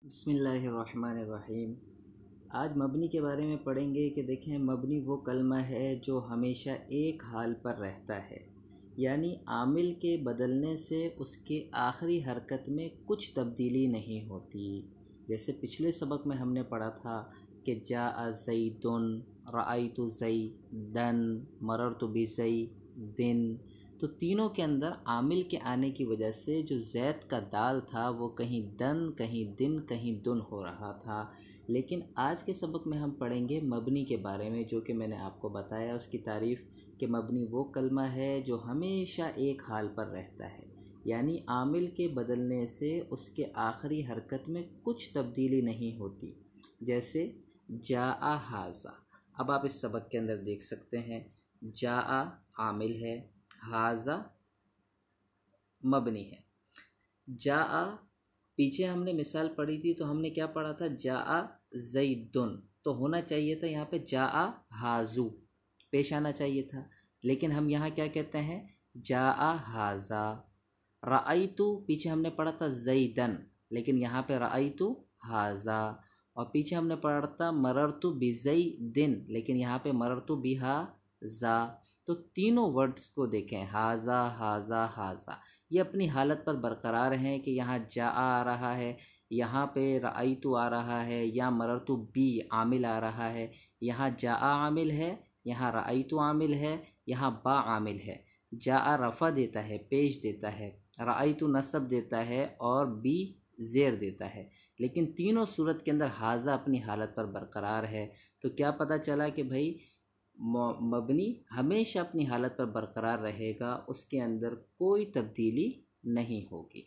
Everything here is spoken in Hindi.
बिस्मिल्लाहिर्रहमानिर्रहीम। आज मबनी के बारे में पढ़ेंगे कि देखें, मबनी वो कलमा है जो हमेशा एक हाल पर रहता है, यानी आमिल के बदलने से उसके आखिरी हरकत में कुछ तब्दीली नहीं होती। जैसे पिछले सबक में हमने पढ़ा था कि जाअ ज़ैदुन, रअयतु ज़ैदन, मररतु बिज़ैदिन। तो तीनों के अंदर आमिल के आने की वजह से जो ज़ैद का दाल था वो कहीं दन, कहीं दिन, कहीं दुन हो रहा था। लेकिन आज के सबक में हम पढ़ेंगे मबनी के बारे में, जो कि मैंने आपको बताया उसकी तारीफ़ कि मबनी वो कलमा है जो हमेशा एक हाल पर रहता है, यानी आमिल के बदलने से उसके आखिरी हरकत में कुछ तब्दीली नहीं होती। जैसे जाआ हाजा। अब आप इस सबक के अंदर देख सकते हैं, जाआ आमिल है, हाजा मबनी है। जाआ, पीछे हमने मिसाल पढ़ी थी तो हमने क्या पढ़ा था, जाआ ज़ैदुन, तो होना चाहिए था यहाँ पे जाआ हाजू, पेश आना चाहिए था। लेकिन हम यहाँ क्या कहते हैं, जाआ हाजा। रअयतु, पीछे हमने पढ़ा था ज़ैदन, लेकिन यहाँ पे रअयतु हाजा। और पीछे हमने पढ़ा था मररतु बिज़ैदिन, लेकिन यहाँ पे मररतु बिहा ज़ा। तो तीनों वर्ड्स को देखें, हाजा हाजा हाजा, ये अपनी हालत पर बरकरार हैं कि यहाँ जा आ रहा है, यहाँ पे रअयतु आ रहा है, या मररतु बी आमिल आ रहा है। यहाँ जा आमिल है, यहाँ रअयतु आमिल है, यहाँ बा आमिल है। जा रफ़ा देता है, पेश देता है, रअयतु नसब देता है, और बी ज़ेर देता है। लेकिन तीनों सूरत के अंदर हाजा अपनी हालत पर बरकरार है। तो क्या पता चला कि भाई मबनी हमेशा अपनी हालत पर बरकरार रहेगा, उसके अंदर कोई तब्दीली नहीं होगी।